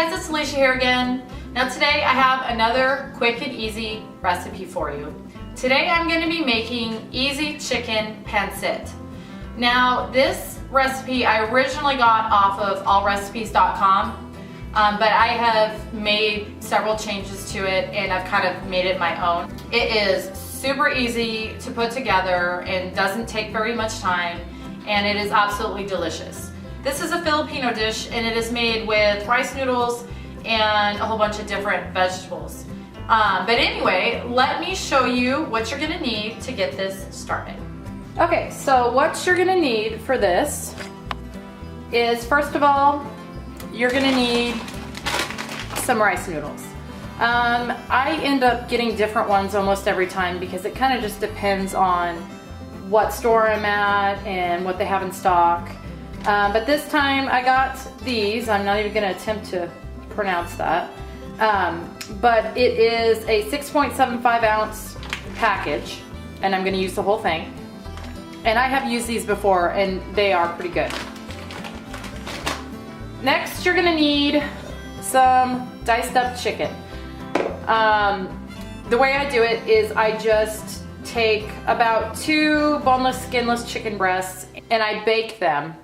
guys, it's Alicia here again. Now today I have another quick and easy recipe for you. Today I'm going to be making easy chicken pancit. Now this recipe I originally got off of allrecipes.com, but I have made several changes to it and I've kind of made it my own. It is super easy to put together and doesn't take very much time, and it is absolutely delicious. This is a Filipino dish and it is made with rice noodles and a whole bunch of different vegetables. But anyway, let me show you what you're gonna need to get this started. Okay, so what you're gonna need for this is, first of all, you're gonna need some rice noodles. I end up getting different ones almost every time because it kind of just depends on what store I'm at and what they have in stock. But this time I got these. I'm not even going to attempt to pronounce that. But it is a 6.75 ounce package, and I'm going to use the whole thing. And I have used these before and they are pretty good. Next, you're going to need some diced up chicken. The way I do it is I just take about 2 boneless, skinless chicken breasts and I bake them.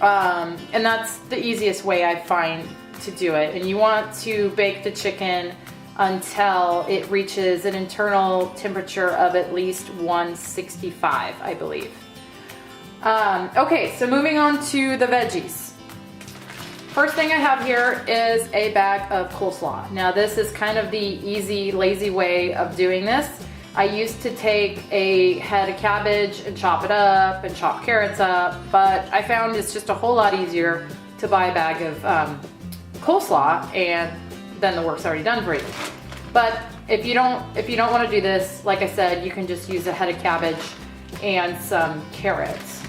And that's the easiest way I find to do it. And you want to bake the chicken until it reaches an internal temperature of at least 165, I believe. Okay, so moving on to the veggies. First thing I have here is a bag of coleslaw. Now this is kind of the easy, lazy way of doing this. I used to take a head of cabbage and chop it up and chop carrots up, but I found it's just a whole lot easier to buy a bag of coleslaw, and then the work's already done for you. But if you don't want to do this, like I said, you can just use a head of cabbage and some carrots.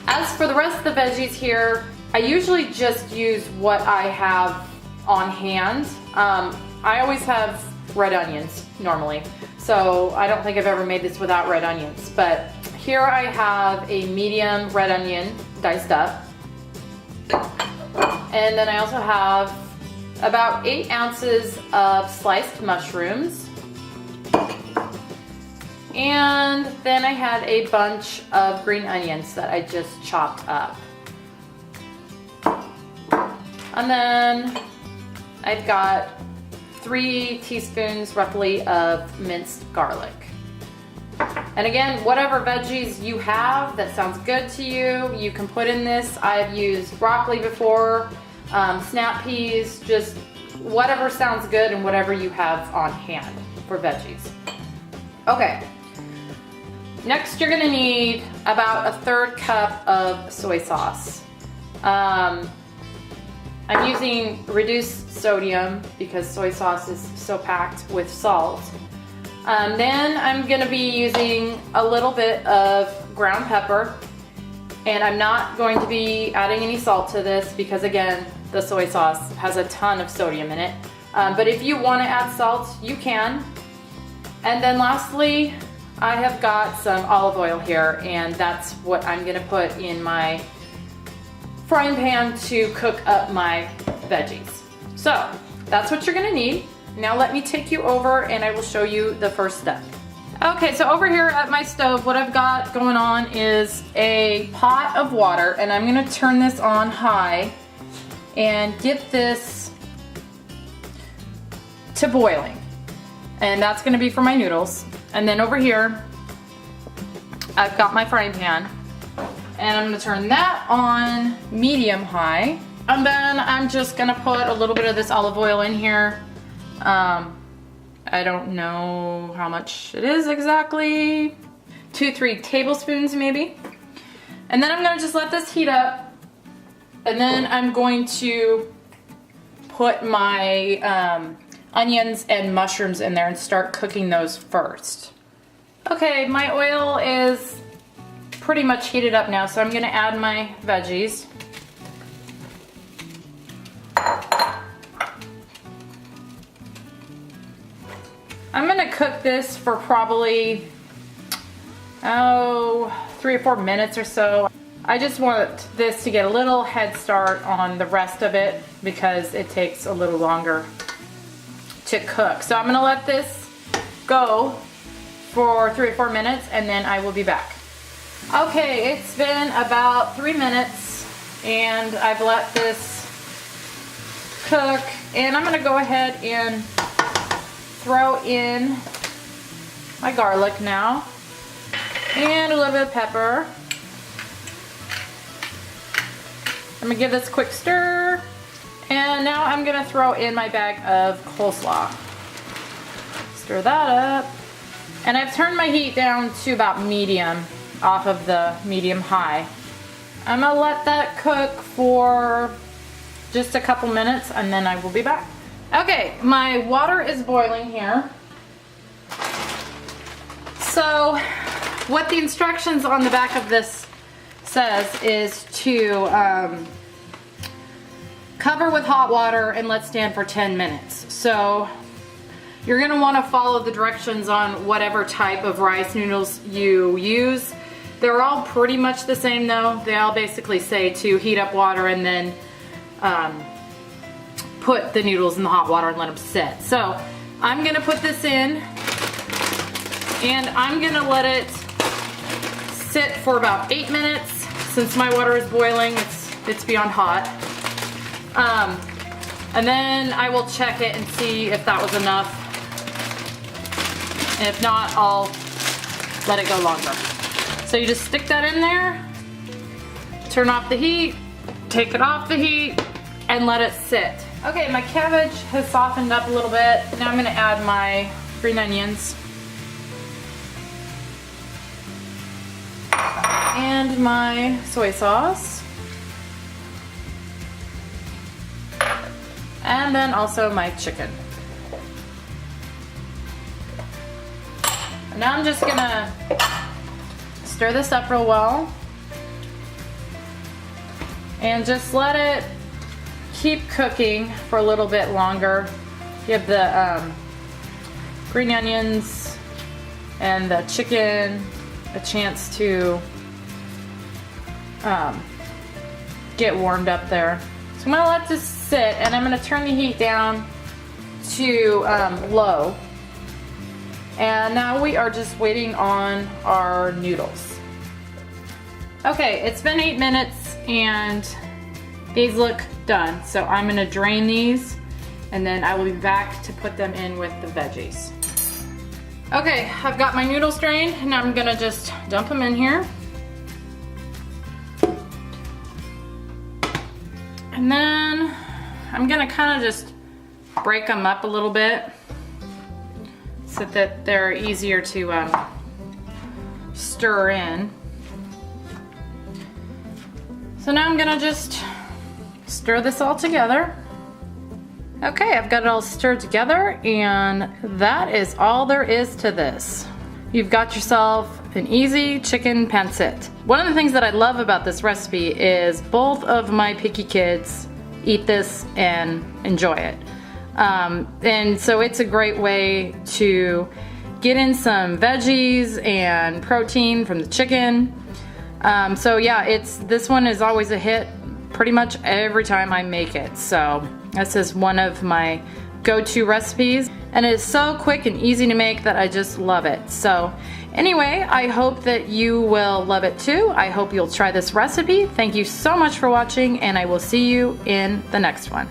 As for the rest of the veggies here, I usually just use what I have on hand. I always have red onions normally, so I don't think I've ever made this without red onions. But here I have a medium red onion diced up, and then I also have about 8 ounces of sliced mushrooms, and then I had a bunch of green onions that I just chopped up. And then I've got 3 teaspoons roughly of minced garlic. And again, whatever veggies you have that sounds good to you, you can put in this. I've used broccoli before, snap peas, just whatever sounds good and whatever you have on hand for veggies. Okay, next you're gonna need about 1/3 cup of soy sauce. I'm using reduced sodium because soy sauce is so packed with salt. Then I'm gonna be using a little bit of ground pepper, and I'm not going to be adding any salt to this because again, the soy sauce has a ton of sodium in it. But if you want to add salt, you can. And then lastly, I have got some olive oil here, and that's what I'm gonna put in my frying pan to cook up my veggies. So that's what you're gonna need. Now let me take you over and I will show you the first step. Okay, so over here at my stove, what I've got going on is a pot of water, and I'm gonna turn this on high and get this to boiling. And that's gonna be for my noodles. And then over here, I've got my frying pan, and I'm gonna turn that on medium high. And then I'm just gonna put a little bit of this olive oil in here. I don't know how much it is exactly. 2-3 tablespoons maybe. And then I'm gonna just let this heat up. And then I'm going to put my onions and mushrooms in there and start cooking those first. Okay, my oil is pretty much heated up now, so I'm gonna add my veggies. I'm gonna cook this for probably 3 or 4 minutes or so. I just want this to get a little head start on the rest of it because it takes a little longer to cook. So I'm gonna let this go for 3 or 4 minutes and then I will be back. Okay, it's been about 3 minutes and I've let this cook, and I'm gonna go ahead and throw in my garlic now and a little bit of pepper. I'm gonna give this a quick stir, and now I'm gonna throw in my bag of coleslaw. Stir that up, and I've turned my heat down to about medium off of the medium-high. I'm gonna let that cook for just a couple minutes and then I will be back. Okay, my water is boiling here. So what the instructions on the back of this says is to cover with hot water and let stand for 10 minutes. So you're gonna wanna follow the directions on whatever type of rice noodles you use. They're all pretty much the same though. They all basically say to heat up water and then put the noodles in the hot water and let them sit. So I'm gonna put this in and I'm gonna let it sit for about 8 minutes. Since my water is boiling, it's beyond hot. And then I will check it and see if that was enough. And if not, I'll let it go longer. So you just stick that in there, turn off the heat, take it off the heat, and let it sit. Okay, my cabbage has softened up a little bit. Now I'm gonna add my green onions and my soy sauce. And then also my chicken. And now I'm just gonna stir this up real well and just let it keep cooking for a little bit longer. Give the green onions and the chicken a chance to get warmed up there. So I'm gonna let this sit and I'm gonna turn the heat down to low. And now we are just waiting on our noodles. Okay, it's been 8 minutes and these look done. So I'm gonna drain these and then I will be back to put them in with the veggies. Okay, I've got my noodles drained and I'm gonna just dump them in here. And then I'm gonna kind of just break them up a little bit so that they're easier to stir in. So now I'm gonna just stir this all together. Okay, I've got it all stirred together and that is all there is to this. You've got yourself an easy chicken pancit. One of the things that I love about this recipe is both of my picky kids eat this and enjoy it. And so it's a great way to get in some veggies and protein from the chicken. So yeah, this one is always a hit pretty much every time I make it. So this is one of my go-to recipes and it is so quick and easy to make that I just love it. So anyway, I hope that you will love it too. I hope you'll try this recipe. Thank you so much for watching and I will see you in the next one.